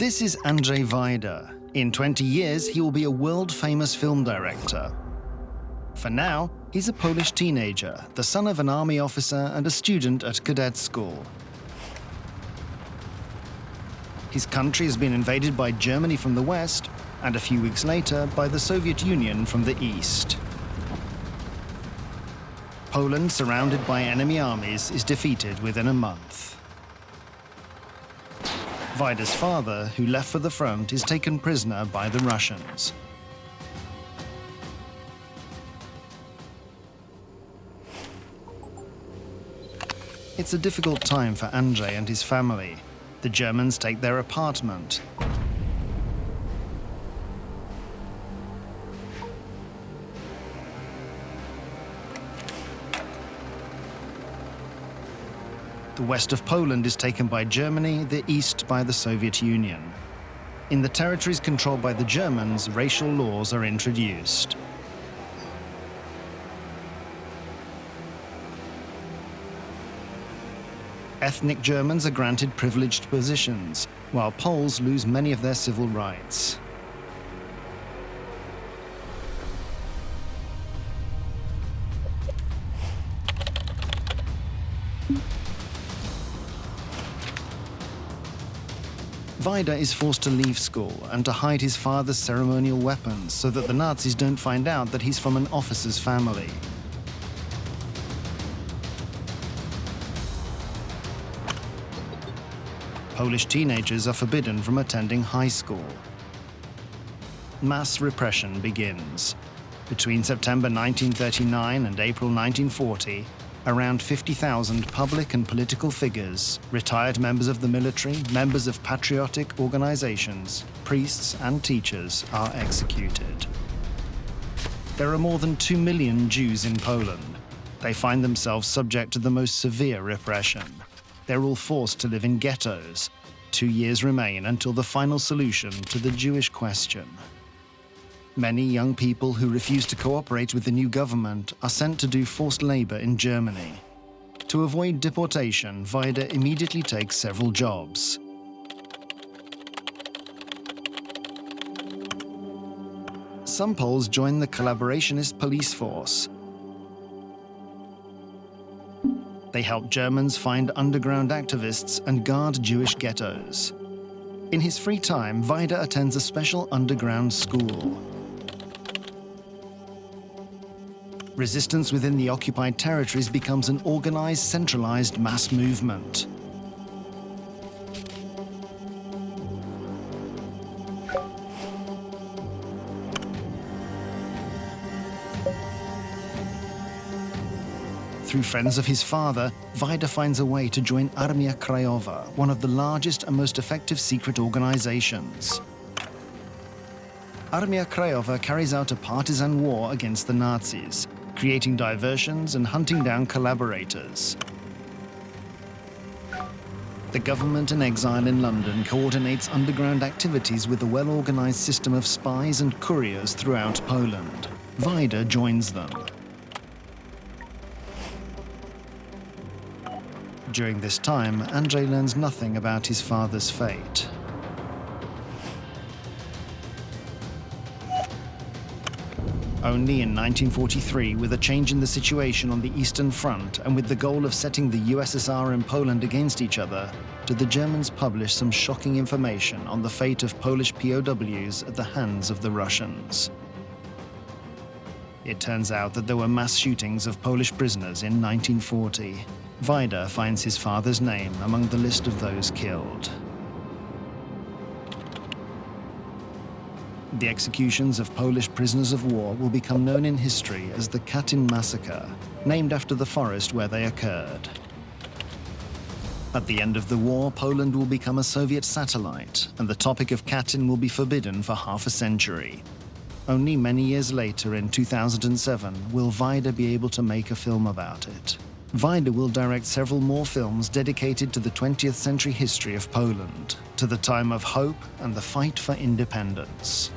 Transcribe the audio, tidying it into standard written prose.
This is Andrzej Wajda. In 20 years, he will be a world-famous film director. For now, he's a Polish teenager, the son of an army officer and a student at cadet school. His country has been invaded by Germany from the west, and a few weeks later by the Soviet Union from the east. Poland, surrounded by enemy armies, is defeated within a month. Wajda's father, who left for the front, is taken prisoner by the Russians. It's a difficult time for Andrzej and his family. The Germans take their apartment. The west of Poland is taken by Germany, the east by the Soviet Union. In the territories controlled by the Germans, racial laws are introduced. Ethnic Germans are granted privileged positions, while Poles lose many of their civil rights. Wajda is forced to leave school and to hide his father's ceremonial weapons so that the Nazis don't find out that he's from an officer's family. Polish teenagers are forbidden from attending high school. Mass repression begins. Between September 1939 and April 1940, around 50,000 public and political figures, retired members of the military, members of patriotic organizations, priests and teachers are executed. There are more than 2 million Jews in Poland. They find themselves subject to the most severe repression. They're all forced to live in ghettos. 2 years remain until the final solution to the Jewish question. Many young people who refuse to cooperate with the new government are sent to do forced labor in Germany. To avoid deportation, Wajda immediately takes several jobs. Some Poles join the collaborationist police force. They help Germans find underground activists and guard Jewish ghettos. In his free time, Wajda attends a special underground school. Resistance within the occupied territories becomes an organized, centralized mass movement. Through friends of his father, Wajda finds a way to join Armia Krajowa, one of the largest and most effective secret organizations. Armia Krajowa carries out a partisan war against the Nazis, creating diversions and hunting down collaborators. The government in exile in London coordinates underground activities with a well-organized system of spies and couriers throughout Poland. Wajda joins them. During this time, Andrzej learns nothing about his father's fate. Only in 1943, with a change in the situation on the Eastern Front and with the goal of setting the USSR and Poland against each other, did the Germans publish some shocking information on the fate of Polish POWs at the hands of the Russians. It turns out that there were mass shootings of Polish prisoners in 1940. Wajda finds his father's name among the list of those killed. The executions of Polish prisoners of war will become known in history as the Katyn massacre, named after the forest where they occurred. At the end of the war, Poland will become a Soviet satellite, and the topic of Katyn will be forbidden for half a century. Only many years later, in 2007, will Wajda be able to make a film about it. Wajda will direct several more films dedicated to the 20th century history of Poland, to the time of hope and the fight for independence.